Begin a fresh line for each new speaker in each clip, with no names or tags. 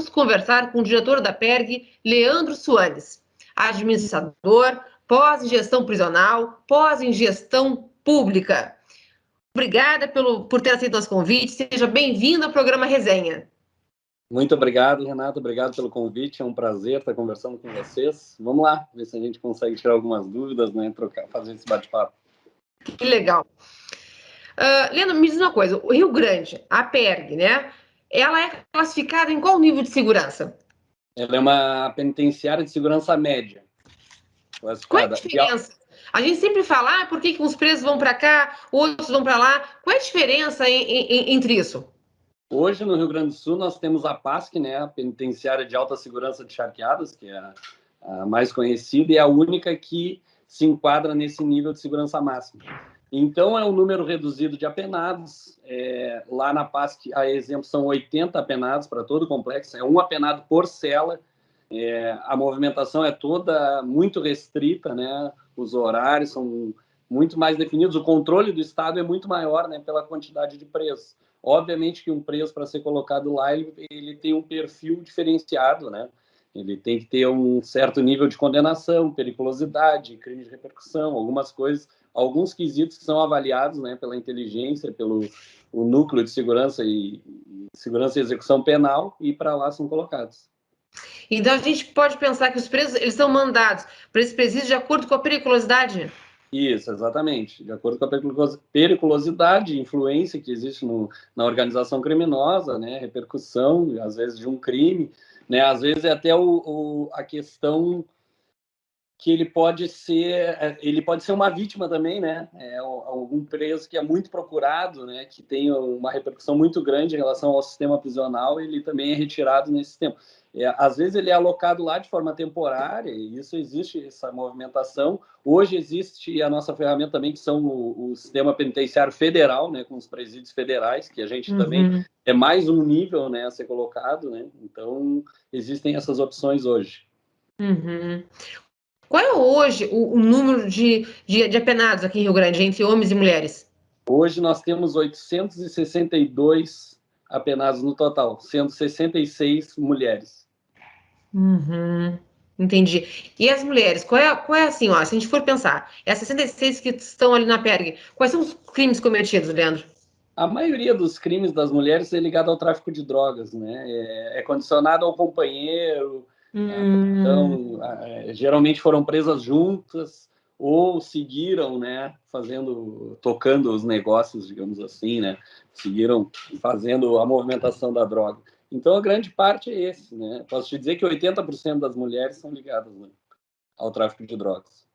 vamos conversar com o diretor da PERG, Leandro Suanes, administrador, pós em gestão prisional, pós em gestão pública. Obrigada por ter aceito nosso convite. Seja bem-vindo ao programa Resenha.
Muito obrigado, Renato. Obrigado pelo convite. É um prazer estar conversando com vocês. Vamos lá, ver se a gente consegue tirar algumas dúvidas, né? Fazer esse bate-papo.
Que legal. Leandro, me diz uma coisa. O Rio Grande, a PERG, né? Ela é classificada em qual nível de segurança?
Ela é uma penitenciária de segurança média.
Qual é a diferença? A gente sempre fala, por que uns presos vão para cá, outros vão para lá. Qual é a diferença entre isso?
Hoje, no Rio Grande do Sul, nós temos a PASC, né, a Penitenciária de Alta Segurança de Charqueadas, que é a mais conhecida e a única que se enquadra nesse nível de segurança máxima. Então, é um número reduzido de apenados. Lá na PASC, a exemplo, são 80 apenados para todo o complexo, é um apenado por cela. A movimentação é toda muito restrita, né? Os horários são muito mais definidos, o controle do Estado é muito maior, né, pela quantidade de presos. Obviamente que um preso, para ser colocado lá, ele tem um perfil diferenciado, né? Ele tem que ter um certo nível de condenação, periculosidade, crime de repercussão, algumas coisas, alguns quesitos que são avaliados, né, pela inteligência, pelo o núcleo de segurança e execução penal, e para lá são colocados.
Então a gente pode pensar que os presos eles são mandados para esse presídio de acordo com a periculosidade?
Isso, exatamente. De acordo com a periculosidade, influência que existe na organização criminosa, né, repercussão, às vezes, de um crime, né, às vezes é até a questão que ele pode ser uma vítima também, né, algum preso que é muito procurado, né, que tem uma repercussão muito grande em relação ao sistema prisional, ele também é retirado nesse sistema. Às vezes ele é alocado lá de forma temporária, e isso existe, essa movimentação. Hoje existe a nossa ferramenta também, que são o sistema penitenciário federal, né, com os presídios federais, que a gente também é mais um nível, né, a ser colocado, né? Então, existem essas opções hoje.
Qual é hoje o número de apenados aqui em Rio Grande, entre homens e mulheres?
Hoje nós temos 862 apenados no total, sendo 66 mulheres.
Entendi. E as mulheres, qual é assim, ó, se a gente for pensar, as 66 que estão ali na PERG, quais são os crimes cometidos, Leandro?
A maioria dos crimes das mulheres é ligado ao tráfico de drogas, né? É condicionado ao companheiro. Então, geralmente foram presas juntas ou seguiram, né, tocando os negócios, digamos assim, né? Seguiram fazendo a movimentação da droga. Então, a grande parte é esse, né? Posso te dizer que 80% das mulheres são ligadas, né, ao tráfico de drogas.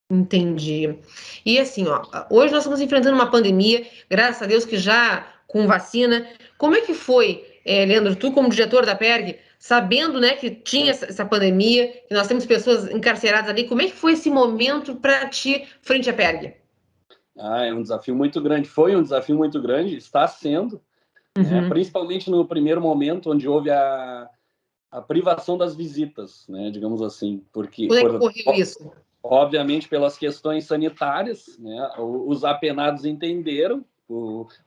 Entendi. E assim, ó, hoje nós estamos enfrentando uma pandemia, graças a Deus que já com vacina. Como é que foi, Leandro, tu como diretor da PERG, sabendo, né, que tinha essa pandemia, que nós temos pessoas encarceradas ali, como é que foi esse momento para ti frente à PERG?
É um desafio muito grande. Foi um desafio muito grande, está sendo, né? Principalmente no primeiro momento, onde houve a privação das visitas, né, digamos assim, porque
Como é que ocorreu isso?
Obviamente pelas questões sanitárias, né, os apenados entenderam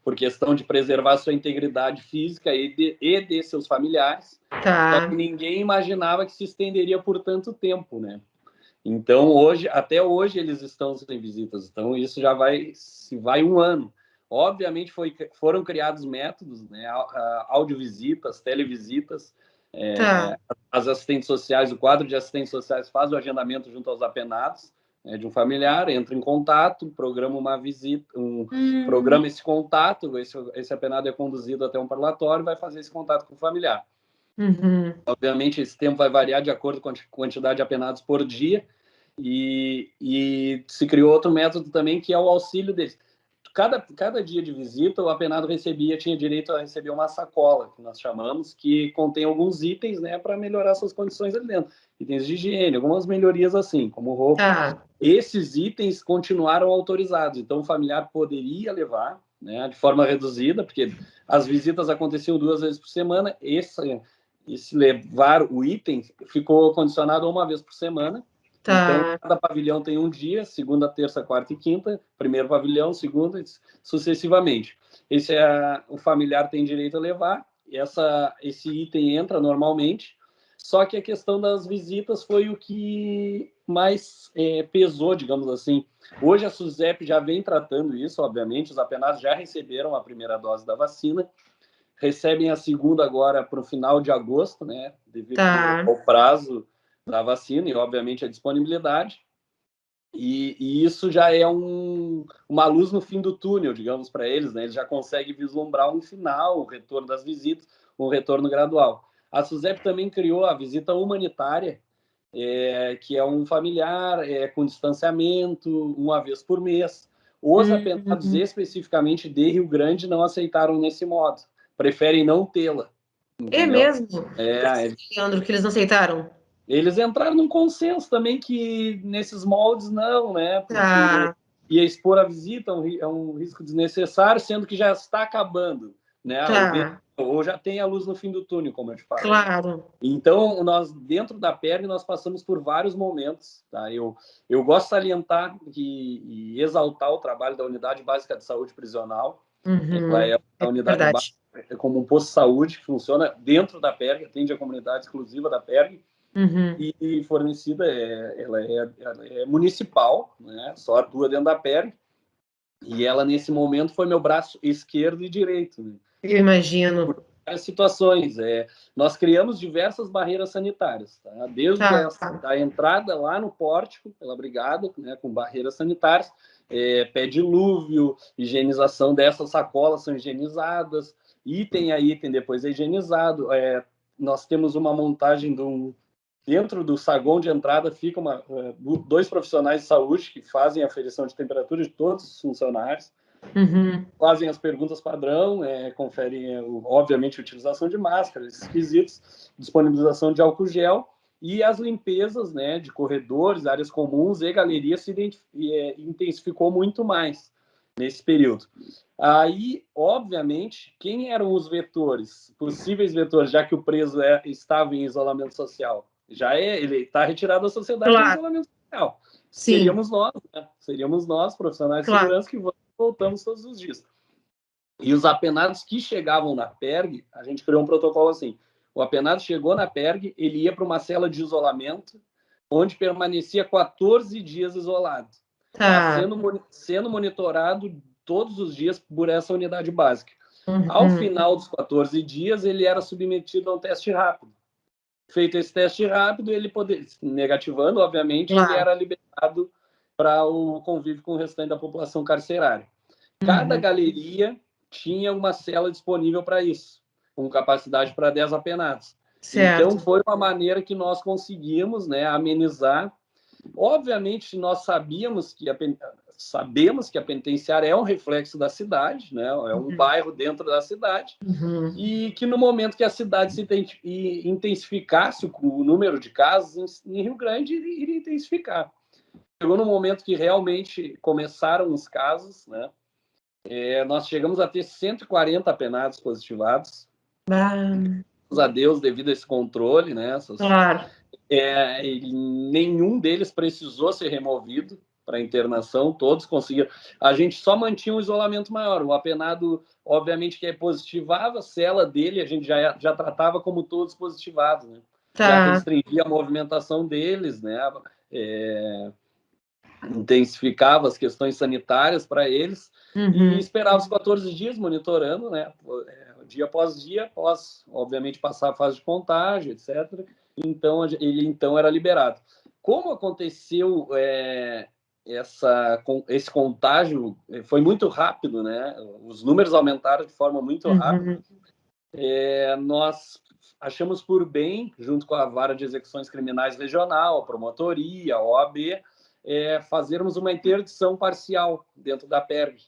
por questão de preservar sua integridade física e de seus familiares. Só que ninguém imaginava que se estenderia por tanto tempo, né? Então até hoje eles estão sem visitas. Então isso já vai um ano. Obviamente foram criados métodos, né, audiovisitas, televisitas. As assistentes sociais, o quadro de assistentes sociais faz o agendamento junto aos apenados, né, de um familiar, entra em contato, programa uma visita, programa esse contato, esse apenado é conduzido até um parlatório e vai fazer esse contato com o familiar. Obviamente, esse tempo vai variar de acordo com a quantidade de apenados por dia, e se criou outro método também, que é o auxílio deles. Cada dia de visita, o apenado tinha direito a receber uma sacola, que nós chamamos, que contém alguns itens, né, para melhorar suas condições ali dentro. Itens de higiene, algumas melhorias assim, como roupa. Esses itens continuaram autorizados, então o familiar poderia levar, né, de forma reduzida, porque as visitas aconteciam 2 vezes por semana, esse levar o item ficou condicionado a 1 vez por semana. Então, cada pavilhão tem um dia, segunda, terça, quarta e quinta, primeiro pavilhão, segundo, sucessivamente. Esse o familiar tem direito a levar, esse item entra normalmente, só que a questão das visitas foi o que mais pesou, digamos assim. Hoje a SUSEP já vem tratando isso, obviamente, os apenados já receberam a primeira dose da vacina, recebem a segunda agora para o final de agosto, né, devido ao prazo da vacina e, obviamente, a disponibilidade. E isso já é uma luz no fim do túnel, digamos, para eles, né? Eles já conseguem vislumbrar um final, o retorno das visitas, um retorno gradual. A SUSEP também criou a visita humanitária, que é um familiar com distanciamento, uma vez por mês. Os apenados especificamente de Rio Grande não aceitaram nesse modo, preferem não tê-la.
É mesmo? Leandro, que eles não aceitaram?
Eles entraram num consenso também que nesses moldes não, né? Porque ia expor a visita, é um risco desnecessário, sendo que já está acabando, né? Ou já tem a luz no fim do túnel, como eu te falo.
Claro.
Então, nós, dentro da PERG, nós passamos por vários momentos, tá? Eu gosto de salientar e exaltar o trabalho da Unidade Básica de Saúde Prisional. Ela é a unidade básica, como um posto de saúde que funciona dentro da PERG, atende a comunidade exclusiva da PERG. E fornecida, ela é municipal, né? Só atua dentro da PERG, e ela, nesse momento, foi meu braço esquerdo e direito. Né?
Eu imagino.
Por várias situações. Nós criamos diversas barreiras sanitárias, tá? Desde a entrada lá no pórtico, pela brigada, né, com barreiras sanitárias, pé dilúvio, higienização dessas sacolas são higienizadas, item a item depois é higienizado. Nós temos uma montagem dentro do saguão de entrada ficam dois profissionais de saúde que fazem a aferição de temperatura de todos os funcionários, fazem as perguntas padrão, conferem, obviamente, a utilização de máscaras, esses quesitos, disponibilização de álcool gel e as limpezas, né, de corredores, áreas comuns e galerias se intensificou muito mais nesse período. Aí, obviamente, quem eram os vetores, possíveis vetores, já que o preso estava em isolamento social? Ele está retirado da sociedade em isolamento social.
Sim.
Seríamos nós, né? Seríamos nós, profissionais de segurança, que voltamos todos os dias. E os apenados que chegavam na PERG, a gente criou um protocolo assim: o apenado chegou na PERG, ele ia para uma cela de isolamento, onde permanecia 14 dias isolado, sendo monitorado todos os dias por essa unidade básica. Ao final dos 14 dias, ele era submetido a um teste rápido. Feito esse teste rápido, ele negativando, obviamente, ele era liberado para o convívio com o restante da população carcerária. Cada galeria tinha uma cela disponível para isso, com capacidade para 10 apenados. Então, foi uma maneira que nós conseguimos, né, amenizar. Obviamente, nós sabemos que a penitenciária é um reflexo da cidade, né? É um bairro dentro da cidade, e que no momento que a cidade se intensificasse o número de casos em Rio Grande, iria intensificar. Chegou no momento que realmente começaram os casos, né? Nós chegamos a ter 140 apenados positivados. Graças a Deus, devido a esse controle, né? Nenhum deles precisou ser removido para internação, todos conseguiram. A gente só mantinha um isolamento maior. O apenado, obviamente, que positivava, a cela dele, a gente já tratava como todos positivados, né? Já restringia a movimentação deles, né? Intensificava as questões sanitárias para eles e esperava os 14 dias monitorando, né? Dia após dia, obviamente, passar a fase de contágio, etc. Então, ele era liberado. Como aconteceu esse contágio, foi muito rápido, né? Os números aumentaram de forma muito rápida. Nós achamos por bem, junto com a Vara de Execuções Criminais Regional, a Promotoria, a OAB, fazermos uma interdição parcial dentro da PERG.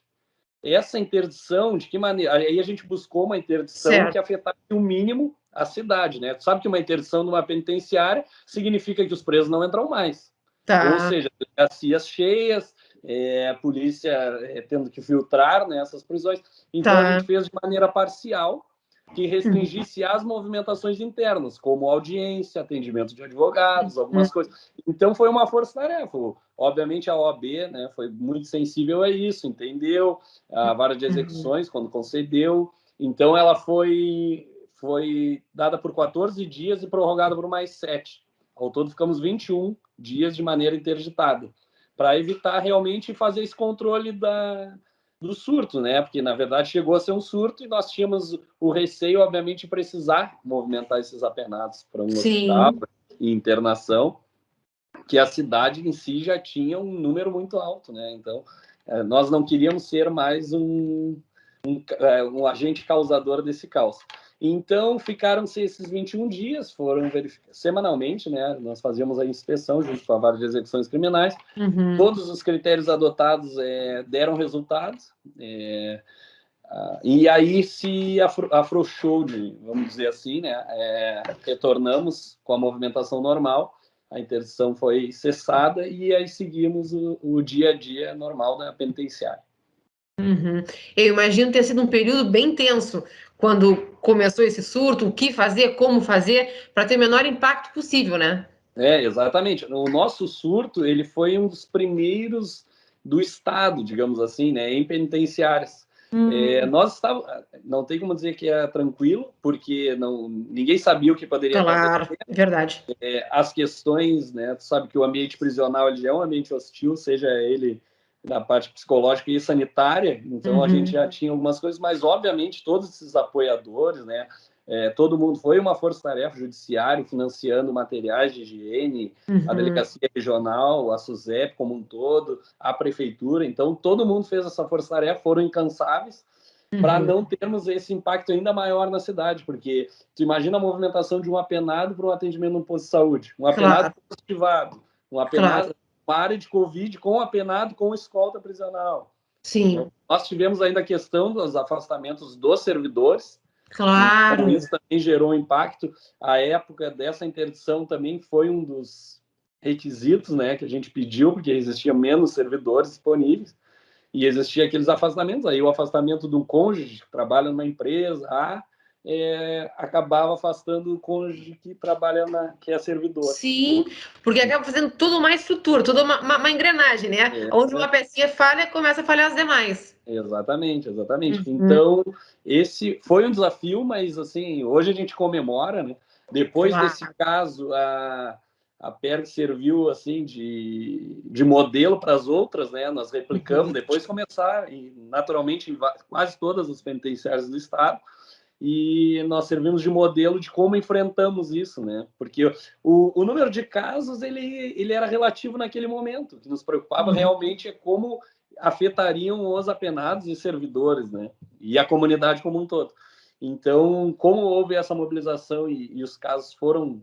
Essa interdição, de que maneira? Aí a gente buscou uma interdição que afetasse o mínimo a cidade, né? Tu sabe que uma interdição numa penitenciária significa que os presos não entram mais. Ou seja, delegacias cheias, a polícia tendo que filtrar, né, essas prisões. Então a gente fez de maneira parcial, que restringisse as movimentações internas, como audiência, atendimento de advogados, algumas coisas. Então, foi uma força-tarefa. Obviamente, a OAB, né, foi muito sensível a isso, entendeu? A Vara de Execuções, quando concedeu. Então, ela foi foi dada por 14 dias e prorrogada por mais 7. Ao todo, ficamos 21 dias de maneira interditada, para evitar realmente fazer esse controle do surto, né? Porque, na verdade, chegou a ser um surto e nós tínhamos o receio, obviamente, de precisar movimentar esses apenados para um hospital e internação, que a cidade em si já tinha um número muito alto, né? Então, nós não queríamos ser mais um agente causador desse caos. Então, ficaram-se esses 21 dias, foram verificados semanalmente, né? Nós fazíamos a inspeção junto com a Vara de Execuções Criminais. Todos os critérios adotados deram resultados. E aí se afrouxou, vamos dizer assim, né? Retornamos com a movimentação normal, a interdição foi cessada e aí seguimos o dia a dia normal da penitenciária.
Eu imagino ter sido um período bem tenso quando começou esse surto, o que fazer, como fazer, para ter o menor impacto possível, né?
Exatamente. O nosso surto, ele foi um dos primeiros do Estado, digamos assim, né, em penitenciárias. Nós estávamos, não tem como dizer que é tranquilo, porque ninguém sabia o que poderia acontecer.
Verdade.
As questões, né, tu sabe que o ambiente prisional ele é um ambiente hostil, seja ele na parte psicológica e sanitária, então a gente já tinha algumas coisas, mas obviamente todos esses apoiadores, né, todo mundo foi uma força-tarefa judiciária financiando materiais de higiene, a delegacia regional, a SUSEP como um todo, a prefeitura, então todo mundo fez essa força-tarefa, foram incansáveis para não termos esse impacto ainda maior na cidade, porque tu imagina a movimentação de um apenado para um atendimento no posto de saúde, um apenado positivado, um apenado uma área de Covid com apenado com escolta prisional.
Sim.
Então, nós tivemos ainda a questão dos afastamentos dos servidores.
Então,
isso também gerou impacto. A época dessa interdição também foi um dos requisitos, né, que a gente pediu, porque existia menos servidores disponíveis e existia aqueles afastamentos. Aí o afastamento de um cônjuge que trabalha numa empresa acabava afastando o cônjuge que trabalha que é servidor.
Sim, porque acaba fazendo tudo uma estrutura, toda uma engrenagem, né? Onde uma pecinha falha, começa a falhar as demais.
Exatamente. Então, esse foi um desafio, mas assim, hoje a gente comemora, né? Depois desse caso, a PERG serviu assim de modelo para as outras, né? Nós replicamos, depois começar, e, naturalmente, em quase todas as penitenciárias do estado, e nós servimos de modelo de como enfrentamos isso, né? Porque o número de casos ele era relativo naquele momento. O que nos preocupava realmente é como afetariam os apenados e servidores, né? E a comunidade como um todo. Então, como houve essa mobilização e os casos foram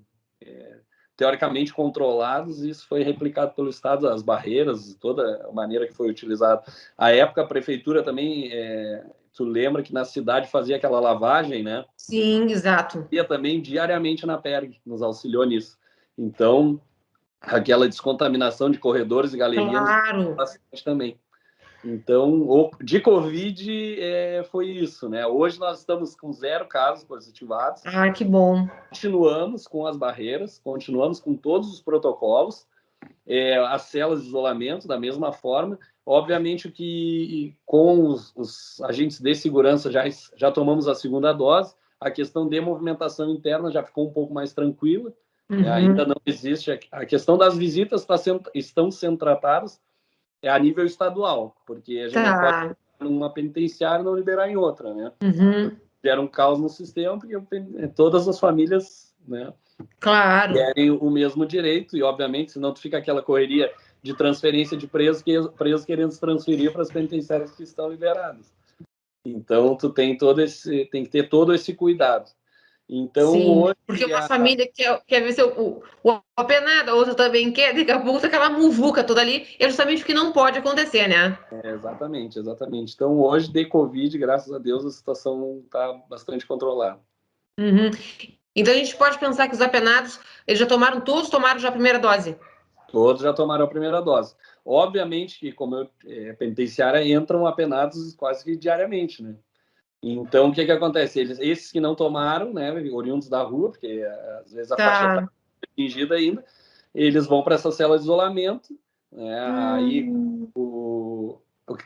teoricamente controlados, isso foi replicado pelo Estado, as barreiras, toda a maneira que foi utilizada. À época, a prefeitura também, tu lembra que na cidade fazia aquela lavagem, né?
Sim, exato.
E também diariamente na PERG, nos auxiliou nisso. Então, aquela descontaminação de corredores e galerias bastante também. Então, de Covid foi isso, né? Hoje nós estamos com 0 casos positivados.
Que bom.
Continuamos com as barreiras, continuamos com todos os protocolos, as celas de isolamento da mesma forma. Obviamente que com os agentes de segurança já tomamos a segunda dose, a questão de movimentação interna já ficou um pouco mais tranquila. Ainda não existe. A questão das visitas estão sendo tratadas a nível estadual, porque a gente não pode numa penitenciária não liberar em outra, né? Gera um caos no sistema, porque todas as famílias, né, querem o mesmo direito, e obviamente, senão tu fica aquela correria de transferência de presos querendo se transferir para as penitenciárias que estão liberadas. Então, tu tem que ter todo esse cuidado. Então, hoje,
porque uma família quer ver o apenado, a outra também quer, daqui a pouco aquela muvuca toda ali, é justamente o que não pode acontecer, né?
Exatamente. Então, hoje, de Covid, graças a Deus, a situação está bastante controlada.
Então, a gente pode pensar que os apenados, eles todos tomaram já a primeira dose?
Todos já tomaram a primeira dose. Obviamente que, como penitenciária, entram apenados quase que diariamente, né? Então, o que acontece? Esses que não tomaram, né, oriundos da rua, porque às vezes a faixa etária é atingida ainda, eles vão para essa cela de isolamento, né? Aí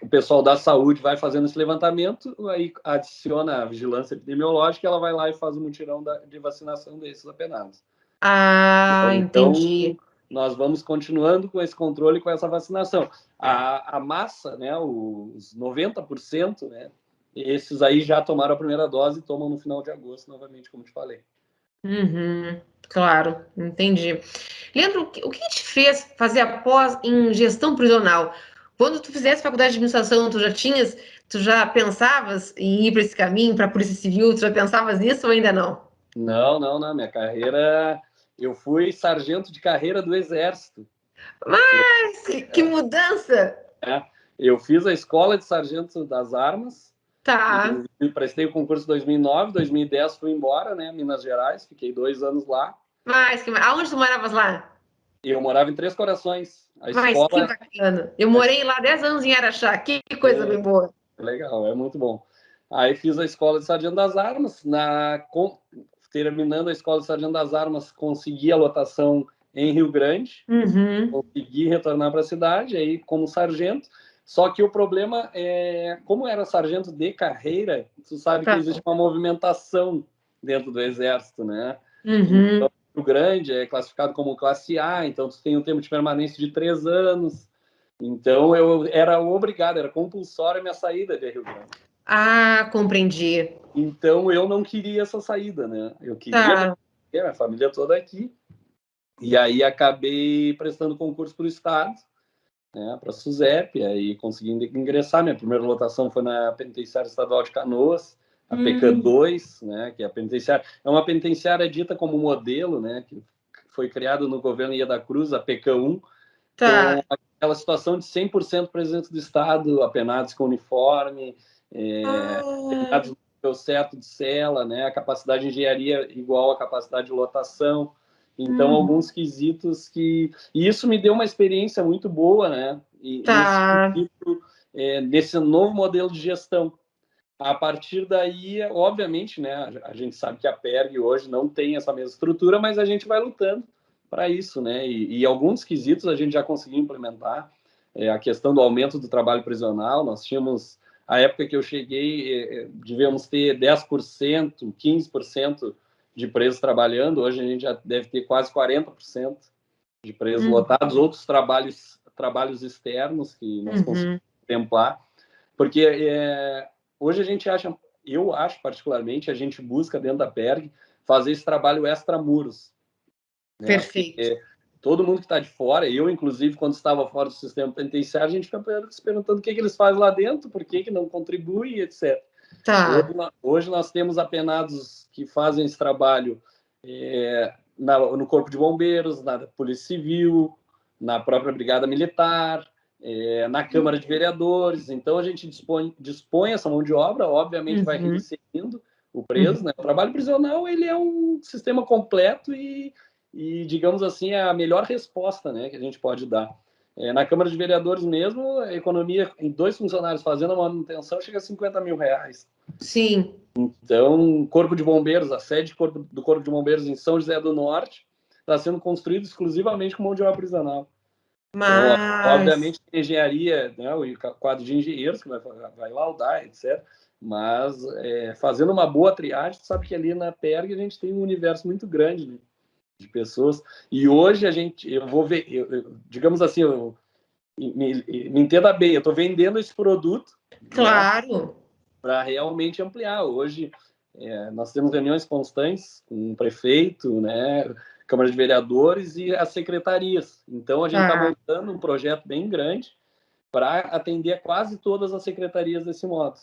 o pessoal da saúde vai fazendo esse levantamento, aí adiciona a vigilância epidemiológica, ela vai lá e faz o mutirão de vacinação desses apenados.
Ah,
então,
entendi.
nós vamos continuando com esse controle, com essa vacinação. A massa, né, os 90%, né, esses aí já tomaram a primeira dose e tomam no final de agosto, novamente, como te falei.
Claro, entendi. Leandro, o que te fez fazer a pós em gestão prisional? Quando tu fizesse faculdade de administração, tu já pensavas em ir para esse caminho, para a Polícia Civil? Tu já pensavas nisso ou ainda não?
Não. Minha carreira... Eu fui sargento de carreira do Exército.
Mas que mudança!
Eu fiz a escola de sargento das armas.
Tá.
E prestei o concurso em 2009, 2010 fui embora, né, Minas Gerais, fiquei 2 anos lá.
Aonde tu moravas lá?
Eu morava em Três Corações. A
Mas que
escola...
bacana. Eu morei lá 10 anos em Araxá. Que coisa bem boa.
Legal, é muito bom. Aí fiz a escola de sargento das armas. Terminando a escola de sargento das armas, consegui a lotação em Rio Grande. Consegui retornar para a cidade, aí como sargento. Só que o problema é, como era sargento de carreira, tu sabe que existe uma movimentação dentro do Exército, né? Então, Rio Grande é classificado como classe A, então tu tem um tempo de permanência de 3 anos. Então eu era obrigado, era compulsória a minha saída de Rio Grande.
Ah, compreendi.
Então eu não queria essa saída, né? Eu queria minha família toda aqui. E aí acabei prestando concurso para o Estado, né, para a SUSEP, aí conseguindo ingressar. Minha primeira lotação foi na Penitenciária Estadual de Canoas, a PECAM-2, né, que é a penitenciária. É uma penitenciária dita como modelo, né, que foi criada no governo Ia da Cruz, a PECAM-1, com aquela situação de 100% presença do Estado, apenados com uniforme, apenados no nível certo de cela, né, a capacidade de engenharia igual à capacidade de lotação. Então, alguns quesitos que... E isso me deu uma experiência muito boa, né? Nesse novo modelo de gestão. A partir daí, obviamente, né? A gente sabe que a PERG hoje não tem essa mesma estrutura, mas a gente vai lutando para isso, né? E alguns quesitos a gente já conseguiu implementar. A questão do aumento do trabalho prisional, nós tínhamos... A época que eu cheguei, devíamos ter 10%, 15% de presos trabalhando, hoje a gente já deve ter quase 40% de presos lotados, outros trabalhos externos que nós conseguimos contemplar, porque hoje a gente acha, eu acho particularmente, a gente busca dentro da PERG fazer esse trabalho extramuros. Né?
Perfeito.
Porque todo mundo que está de fora, eu inclusive quando estava fora do sistema penitenciário, a gente fica se perguntando o que eles fazem lá dentro, por que não contribuem, etc. Hoje nós temos apenados que fazem esse trabalho no Corpo de Bombeiros, na Polícia Civil, na própria Brigada Militar, na Câmara de Vereadores. Então a gente dispõe essa mão de obra, obviamente vai reinseриndo o preso. Né? O trabalho prisional ele é um sistema completo e digamos assim, é a melhor resposta, né, que a gente pode dar. Na Câmara de Vereadores mesmo, a economia em 2 funcionários fazendo a manutenção chega a R$50 mil.
Sim.
Então, Corpo de Bombeiros, a sede do Corpo de Bombeiros em São José do Norte, está sendo construído exclusivamente com mão de obra prisional. Então, obviamente, a engenharia, né, o quadro de engenheiros que vai laudar, etc. Mas, fazendo uma boa triagem, tu sabe que ali na PERG a gente tem um universo muito grande, né, de pessoas. E hoje eu vou ver, digamos assim, me entenda bem, eu estou vendendo esse produto.
Claro.
Né, para realmente ampliar. Hoje, nós temos reuniões constantes com o prefeito, né, Câmara de Vereadores e as secretarias. Então, a gente está montando um projeto bem grande para atender quase todas as secretarias desse modo.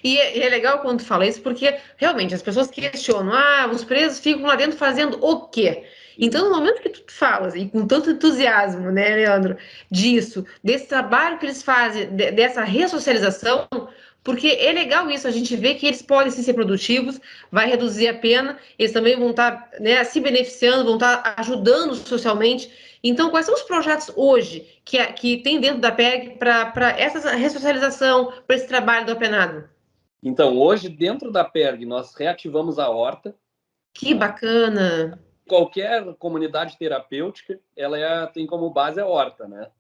E é legal quando tu fala isso, porque realmente as pessoas questionam, os presos ficam lá dentro fazendo o quê? Então, no momento que tu falas, e com tanto entusiasmo, né, Leandro, desse trabalho que eles fazem, dessa ressocialização, porque é legal isso, a gente vê que eles podem sim ser produtivos, vai reduzir a pena, eles também vão estar, né, se beneficiando, vão estar ajudando socialmente. Então, quais são os projetos hoje que tem dentro da PEG para essa ressocialização, para esse trabalho do apenado?
Então, hoje, dentro da PERG, nós reativamos a horta.
Que bacana!
qualquer comunidade terapêutica, ela tem como base a horta, né?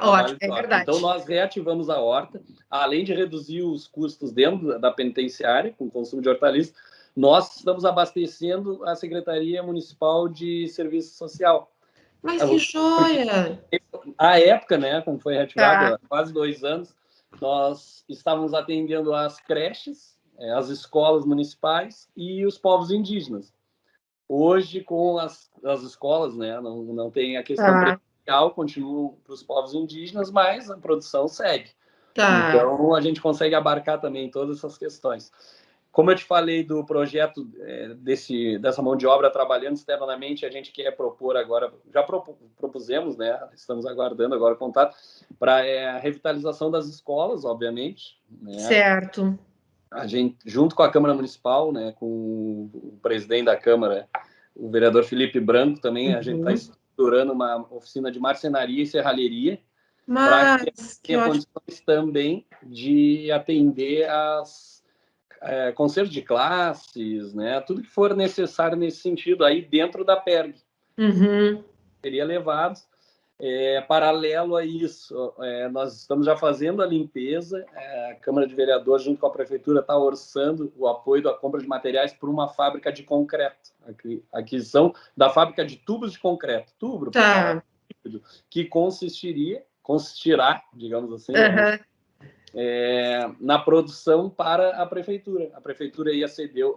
Ótimo, é verdade.
Então, nós reativamos a horta, além de reduzir os custos dentro da penitenciária, com o consumo de hortaliças, nós estamos abastecendo a Secretaria Municipal de Serviço Social.
Mas que joia!
À época, né, como foi reativado há quase 2 anos, nós estávamos atendendo as creches, as escolas municipais e os povos indígenas. Hoje, com as escolas, né, não tem a questão presencial, continuam para os povos indígenas, mas a produção segue. Então, a gente consegue abarcar também todas essas questões. Como eu te falei do projeto dessa mão de obra trabalhando externamente, a gente quer propor agora, já propusemos, né, estamos aguardando agora o contato, para a revitalização das escolas, obviamente. Né?
Certo.
A gente, junto com a Câmara Municipal, né, com o presidente da Câmara, o vereador Felipe Branco, também, a gente está estruturando uma oficina de marcenaria e serralheria, para que tenha condições também de atender conselhos de classes, né? Tudo que for necessário nesse sentido aí dentro da PERG. Seria levado. Paralelo a isso, nós estamos já fazendo a limpeza, a Câmara de Vereadores, junto com a Prefeitura, está orçando o apoio da compra de materiais para uma fábrica de concreto, aquisição da fábrica de tubos de concreto, que consistirá, digamos assim, na produção para a Prefeitura. A Prefeitura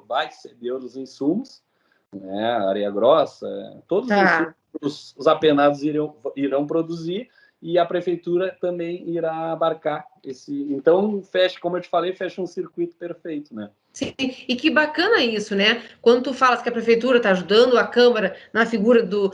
vai ceder os insumos, né, areia grossa, todos os insumos os apenados irão produzir e a Prefeitura também irá abarcar esse... Então, como eu te falei, fecha um circuito perfeito, né?
Sim, e que bacana isso, né? Quando tu falas que a Prefeitura está ajudando, a Câmara, na figura do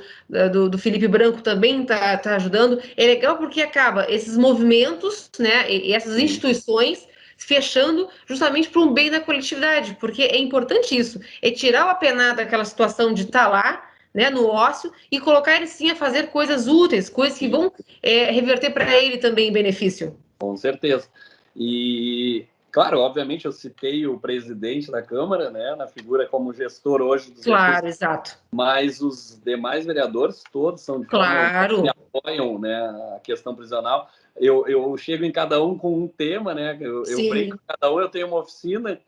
Felipe Branco também está ajudando, é legal porque acaba esses movimentos, né, e essas instituições fechando justamente para um bem da coletividade, porque é importante isso, é tirar o apenado daquela situação de estar lá, né, no ócio, e colocar ele sim a fazer coisas úteis, coisas que vão reverter para ele também em benefício.
Com certeza. E, claro, obviamente eu citei o presidente da Câmara, né, na figura como gestor hoje dos
recursos, exato.
Mas os demais vereadores, todos são de forma que apoiam, né, a questão prisional. Eu chego em cada um com um tema, né? Eu brinco com cada um, eu tenho uma oficina.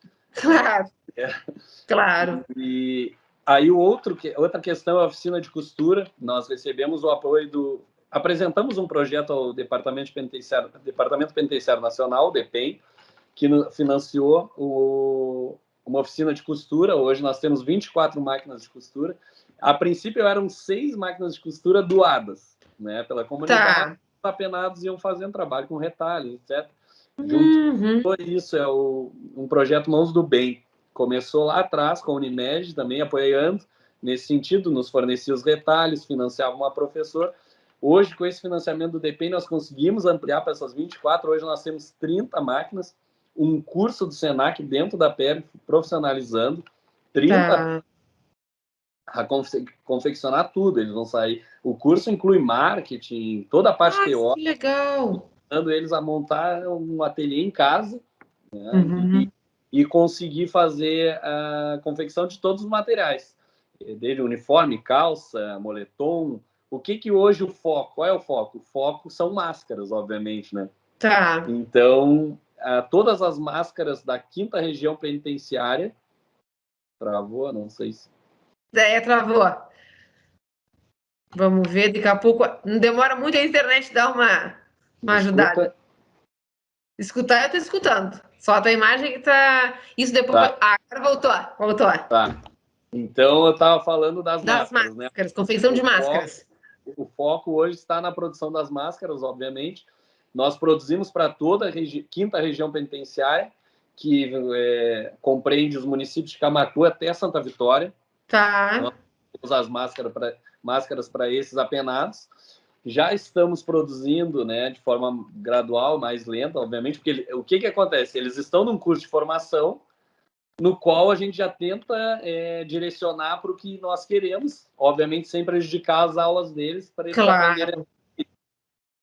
Claro.
E aí outra questão é a oficina de costura. Nós recebemos o apoio apresentamos um projeto ao Departamento Penitenciário Nacional, o DEPEN, que financiou uma oficina de costura. Hoje nós temos 24 máquinas de costura. A princípio eram 6 máquinas de costura doadas, né, pela comunidade. Os apenados iam fazendo trabalho com retalhos, etc. Junto isso é um projeto Mãos do Bem. Começou lá atrás com a Unimed também apoiando nesse sentido, nos fornecia os retalhos, financiava uma professora. Hoje, com esse financiamento do DEPEN, nós conseguimos ampliar para essas 24. Hoje nós temos 30 máquinas, um curso do SENAC dentro da PERG, profissionalizando, 30 a confeccionar tudo. Eles vão sair. O curso inclui marketing, toda a parte teórica.
Que legal!
Ajudando eles a montar um ateliê em casa, né, e conseguir fazer a confecção de todos os materiais, desde uniforme, calça, moletom. O que hoje o foco? Qual é o foco? O foco são máscaras, obviamente, né? Então, todas as máscaras da 5ª Região Penitenciária... Travou? Não sei se...
travou. Vamos ver, daqui a pouco... Não demora muito a internet dar uma ajudada. Escutar, eu tô escutando. Só a tua imagem que tá... Isso depois... Agora voltou.
Então, eu estava falando das máscaras, né?
Confecção de máscaras.
O foco hoje está na produção das máscaras, obviamente. Nós produzimos para toda a 5ª Região Penitenciária, que compreende os municípios de Camaquã até Santa Vitória. Nós temos as máscaras para esses apenados. Já estamos produzindo, né, de forma gradual, mais lenta, obviamente, porque o que acontece? Eles estão num curso de formação, no qual a gente já tenta direcionar para o que nós queremos, obviamente sem prejudicar as aulas deles, para eles aprenderem.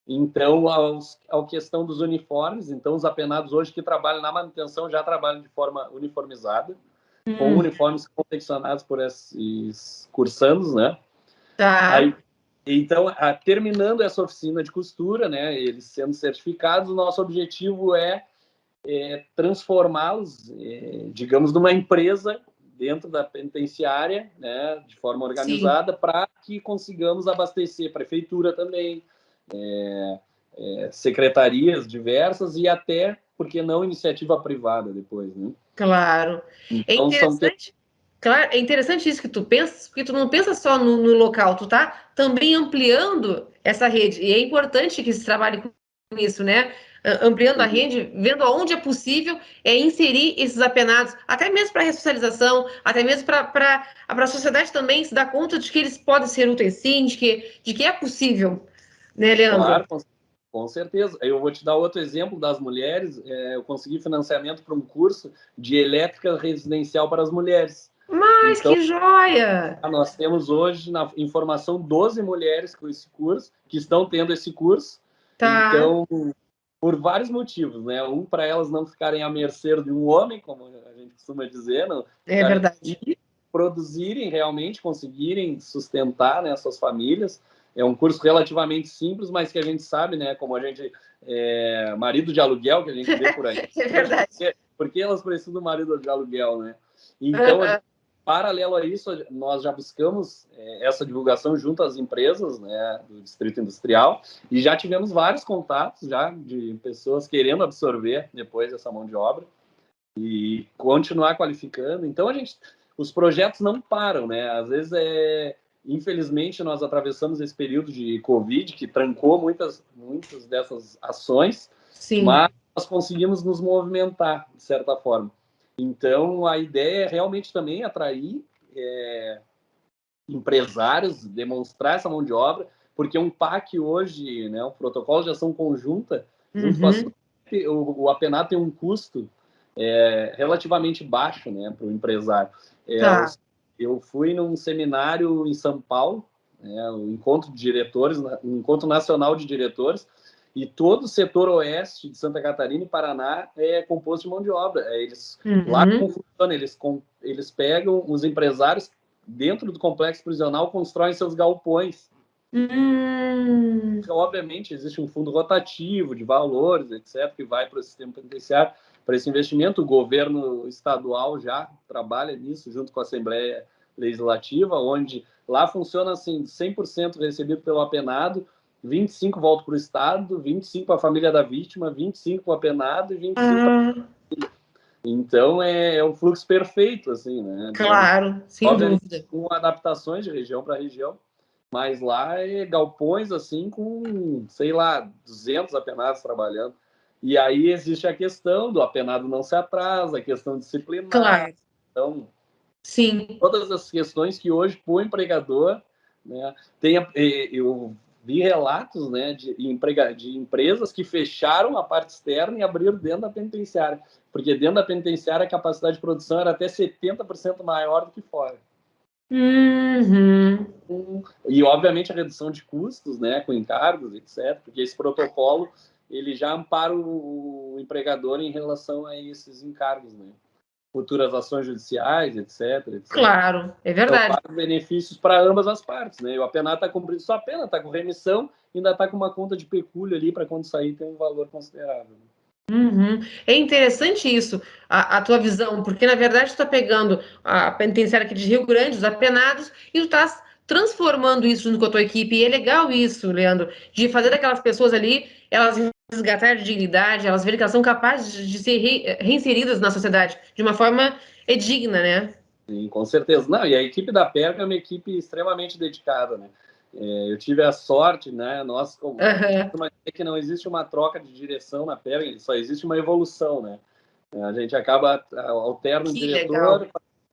Então, a questão dos uniformes, então os apenados hoje que trabalham na manutenção já trabalham de forma uniformizada. com uniformes confeccionados por esses cursandos, né?
Tá.
Aí, então, terminando essa oficina de costura, né, eles sendo certificados, o nosso objetivo é transformá-los, digamos, numa empresa dentro da penitenciária, né, de forma organizada, para que consigamos abastecer a prefeitura também, secretarias diversas e até, porque não, iniciativa privada depois, né?
Claro.
Então,
Claro, é interessante isso que tu pensas, porque tu não pensa só no local, tu tá também ampliando essa rede. E é importante que se trabalhe com isso, né? Ampliando a rede, vendo aonde é possível inserir esses apenados, até mesmo para ressocialização, até mesmo para a sociedade também se dar conta de que eles podem ser úteis sim, de que é possível, né, Leandro?
Claro, com certeza. Eu vou te dar outro exemplo das mulheres. Eu consegui financiamento para um curso de elétrica residencial para as mulheres.
Mas
Então,
que joia!
nós temos hoje na informação 12 mulheres com esse curso, que estão tendo esse curso.
Tá.
Então, por vários motivos, né? Um, para elas não ficarem à mercê de um homem, como a gente costuma dizer, não,
é verdade.
E produzirem realmente, conseguirem sustentar, né, suas famílias. É um curso relativamente simples, mas que a gente sabe, né, como a gente marido de aluguel que a gente vê por aí.
É verdade.
Porque elas precisam do marido de aluguel, né? Então, paralelo a isso, nós já buscamos essa divulgação junto às empresas, né, do Distrito Industrial, e já tivemos vários contatos já de pessoas querendo absorver depois essa mão de obra e continuar qualificando. Então, os projetos não param, né? Às vezes, infelizmente, nós atravessamos esse período de Covid, que trancou muitas dessas ações,
Sim.
Mas nós conseguimos nos movimentar, de certa forma. Então, a ideia é realmente também atrair empresários, demonstrar essa mão de obra, porque um PAC hoje, né, o protocolo de ação conjunta, junto com a SUSEP, o apenado tem um custo relativamente baixo, né, para o empresário. Eu fui num seminário em São Paulo, um encontro de diretores, um encontro nacional de diretores, e todo o setor oeste de Santa Catarina e Paraná é composto de mão de obra. Lá como funciona, eles pegam os empresários dentro do complexo prisional, constroem seus galpões. Obviamente, existe um fundo rotativo de valores, etc., que vai para o sistema penitenciário, para esse investimento. O governo estadual já trabalha nisso, junto com a Assembleia Legislativa, onde lá funciona assim, 100% recebido pelo apenado, 25 volta para o Estado, 25 para a família da vítima, 25 para o apenado e 25 para... Então, é um fluxo perfeito, assim, né?
Claro, sem dúvida.
Com adaptações de região para região, mas lá galpões, assim, com, sei lá, 200 apenados trabalhando. E aí existe a questão do apenado não se atrasa, a questão disciplinar.
Claro.
Então,
sim,
todas as questões que hoje, para o empregador, né, eu vi relatos, né, de empresas que fecharam a parte externa e abriram dentro da penitenciária, porque dentro da penitenciária a capacidade de produção era até 70% maior do que fora. E, obviamente, a redução de custos, né, com encargos, etc., porque esse protocolo ele já ampara o empregador em relação a esses encargos, né? Futuras ações judiciais, etc., etc.
Claro, é verdade.
Então, benefícios para ambas as partes, né? E o apenado está cumprindo sua pena, está com remissão, ainda está com uma conta de pecúlio ali para quando sair ter um valor considerável.
É interessante isso, a tua visão, porque na verdade tu está pegando a penitenciária aqui de Rio Grande, os apenados, e tu estás transformando isso junto com a tua equipe. E é legal isso, Leandro, de fazer daquelas pessoas ali, elas resgatarem dignidade, elas verem que elas são capazes de ser reinseridas na sociedade de uma forma digna, né?
Sim, com certeza. Não, e a equipe da PERG é uma equipe extremamente dedicada, né? Eu tive a sorte, né? Nós, mas é que não existe uma troca de direção na PERG, só existe uma evolução, né? A gente acaba alterna o diretor,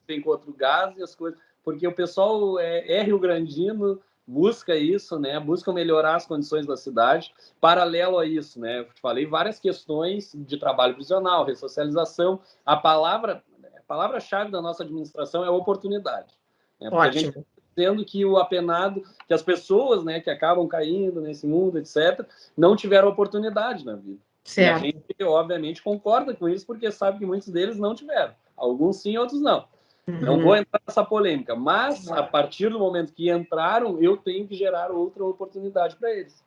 tem com outro gás e as coisas, porque o pessoal é rio-grandino, busca isso, né? Busca melhorar as condições da cidade. Paralelo a isso, né? Eu te falei várias questões de trabalho prisional, ressocialização. A palavra-chave da nossa administração é oportunidade. Né? Porque a gente está dizendo que o apenado, que as pessoas, né, que acabam caindo nesse mundo, etc., não tiveram oportunidade na vida. Certo. E a gente, obviamente, concorda com isso, porque sabe que muitos deles não tiveram. Alguns sim, outros não. Não vou entrar nessa polêmica, mas a partir do momento que entraram, eu tenho que gerar outra oportunidade para eles.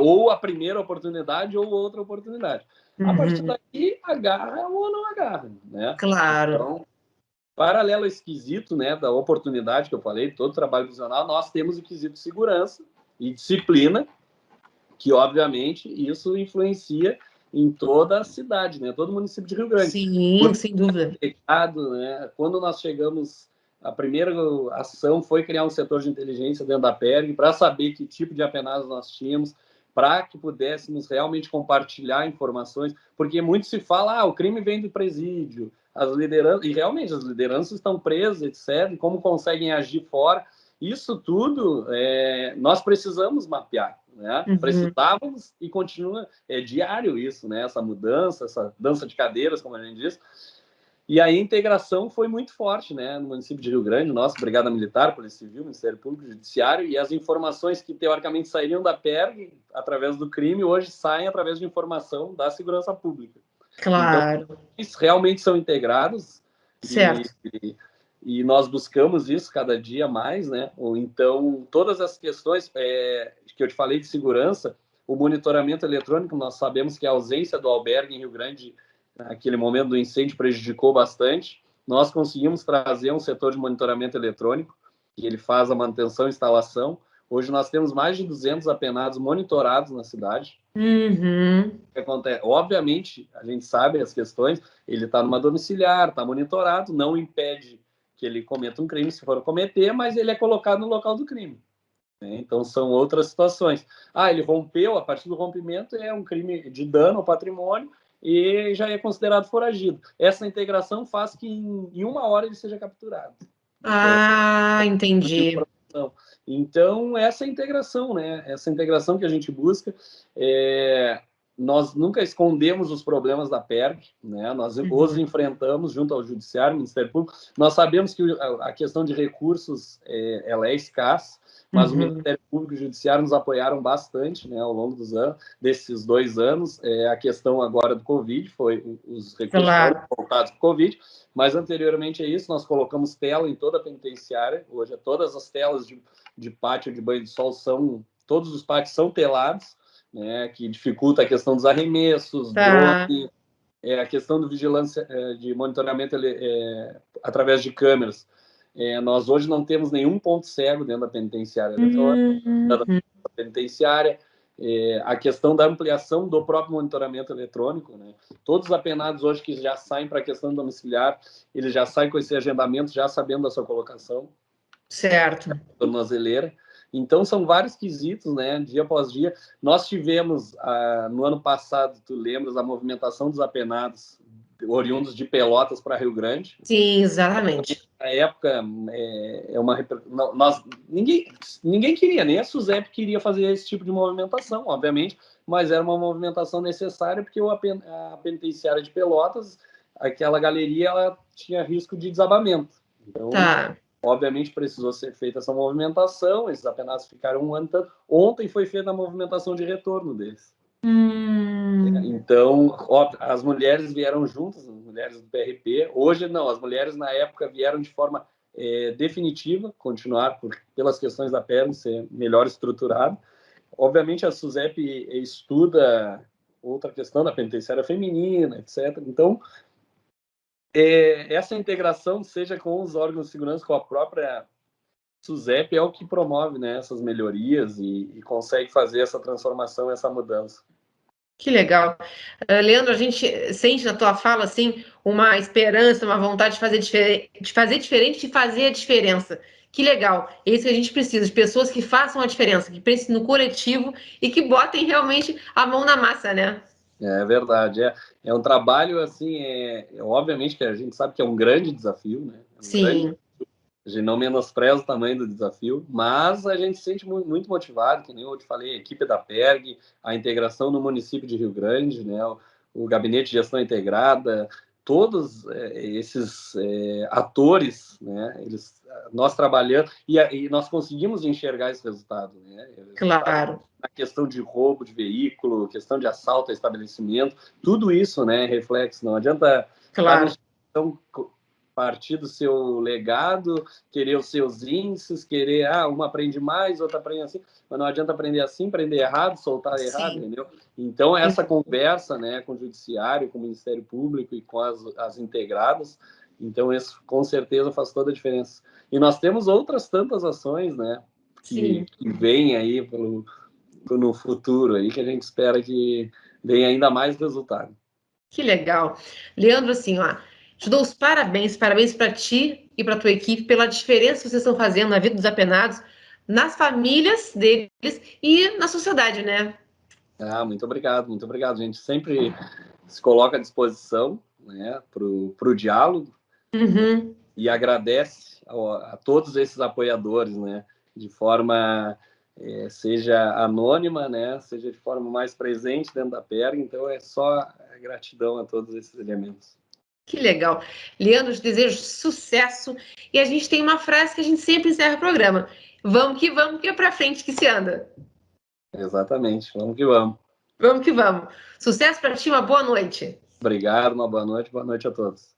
Ou a primeira oportunidade ou outra oportunidade. A partir daqui, agarra ou não agarra. Né?
Claro.
Então, paralelo ao quesito, né, da oportunidade que eu falei, todo trabalho visional, nós temos o quesito de segurança e disciplina, que, obviamente, isso influencia em toda a cidade, né? Todo o município de Rio Grande.
Sim, sem dúvida.
Né? Quando nós chegamos, a primeira ação foi criar um setor de inteligência dentro da PERG para saber que tipo de apenados nós tínhamos, para que pudéssemos realmente compartilhar informações, porque muito se fala, o crime vem do presídio, as lideranças, e realmente as lideranças estão presas, etc., como conseguem agir fora. Isso tudo nós precisamos mapear. Né? Precisávamos e continua, diário isso, né? Essa mudança, essa dança de cadeiras, como a gente diz. E aí a integração foi muito forte, né? No município de Rio Grande, nossa Brigada Militar, Polícia Civil, Ministério Público, Judiciário, e as informações que teoricamente sairiam da PERG através do crime, hoje saem através de informação da segurança pública.
Claro.
Então, eles realmente são integrados.
Certo.
E nós buscamos isso cada dia mais, né? Então, todas as questões que eu te falei de segurança, o monitoramento eletrônico, nós sabemos que a ausência do albergue em Rio Grande, naquele momento do incêndio, prejudicou bastante. Nós conseguimos trazer um setor de monitoramento eletrônico, que ele faz a manutenção e instalação. Hoje nós temos mais de 200 apenados monitorados na cidade. O que acontece? Obviamente, a gente sabe as questões, ele está numa domiciliar, está monitorado, não impede que ele cometa um crime, se for cometer, mas ele é colocado no local do crime. Né? Então, são outras situações. Ele rompeu, a partir do rompimento é um crime de dano ao patrimônio e já é considerado foragido. Essa integração faz que em 1 hora ele seja capturado.
Entendi.
Então, essa integração, né? Essa integração que a gente busca, nós nunca escondemos os problemas da PERG, né? Nós os enfrentamos junto ao Judiciário, Ministério Público. Nós sabemos que a questão de recursos ela é escassa, mas o Ministério Público e o Judiciário nos apoiaram bastante, né, ao longo dos anos, desses 2 anos. A questão agora do Covid, foi os recursos foram voltados para o Covid, mas anteriormente a isso, nós colocamos tela em toda a penitenciária. Hoje, todas as telas de pátio de banho de sol todos os pátios são telados, né, que dificulta a questão dos arremessos, drone, a questão do vigilância, de monitoramento através de câmeras. Nós hoje não temos nenhum ponto cego dentro da penitenciária a questão da ampliação do próprio monitoramento eletrônico, né? Todos os apenados hoje que já saem para a questão domiciliar, eles já saem com esse agendamento, já sabendo da sua colocação.
Certo.
Tornozeleira. Então, são vários quesitos, né? Dia após dia. Nós tivemos, no ano passado, tu lembras, a movimentação dos apenados oriundos de Pelotas para Rio Grande.
Sim, exatamente.
Na época, ninguém queria, nem a SUSEP queria fazer esse tipo de movimentação, obviamente, mas era uma movimentação necessária porque a penitenciária de Pelotas, aquela galeria, ela tinha risco de desabamento. Então, obviamente, precisou ser feita essa movimentação, esses apenados ficaram um ano tanto. Ontem foi feita a movimentação de retorno deles. Então, as mulheres vieram juntas, as mulheres do PRP. Hoje, não, as mulheres, na época, vieram de forma definitiva, continuar pelas questões da PERG ser melhor estruturado. Obviamente, a SUSEP estuda outra questão da penitenciária feminina, etc. Então, essa integração, seja com os órgãos de segurança, com a própria SUSEP, é o que promove, né, essas melhorias e consegue fazer essa transformação, essa mudança.
Que legal. Leandro, a gente sente na tua fala assim uma esperança, uma vontade de fazer diferente e fazer a diferença. Que legal. É isso que a gente precisa, de pessoas que façam a diferença, que pensem no coletivo e que botem realmente a mão na massa, né?
É verdade. É um trabalho, assim, obviamente que a gente sabe que é um grande desafio, né?
Sim.
A gente não menospreza o tamanho do desafio, mas a gente se sente muito motivado, que nem eu te falei, a equipe da PERG, a integração no município de Rio Grande, né, o Gabinete de Gestão Integrada, todos esses atores, né, nós trabalhando, e nós conseguimos enxergar esse resultado. Né,
claro.
A questão de roubo de veículo, questão de assalto a estabelecimento, tudo isso, né, reflexo, não adianta...
Claro.
partir do seu legado, querer os seus índices, querer, uma aprende mais, outra aprende assim, mas não adianta aprender assim, aprender errado, soltar errado, entendeu? Então, essa conversa, né, com o Judiciário, com o Ministério Público e com as integradas, então isso com certeza faz toda a diferença. E nós temos outras tantas ações, né, que vêm aí no futuro, aí, que a gente espera que venha ainda mais resultado.
Que legal. Leandro, assim, te dou os parabéns para ti e para tua equipe pela diferença que vocês estão fazendo na vida dos apenados, nas famílias deles e na sociedade, né?
Muito obrigado, muito obrigado. A gente sempre se coloca à disposição, né, para o diálogo, e agradece a todos esses apoiadores, né, de forma seja anônima, né, seja de forma mais presente dentro da PERG. Então é só gratidão a todos esses elementos.
Que legal. Leandro, te desejo sucesso. E a gente tem uma frase que a gente sempre encerra o programa. Vamos, que é para frente que se anda.
Exatamente, vamos que vamos.
Vamos que vamos. Sucesso para ti, uma boa noite.
Obrigado, uma boa noite a todos.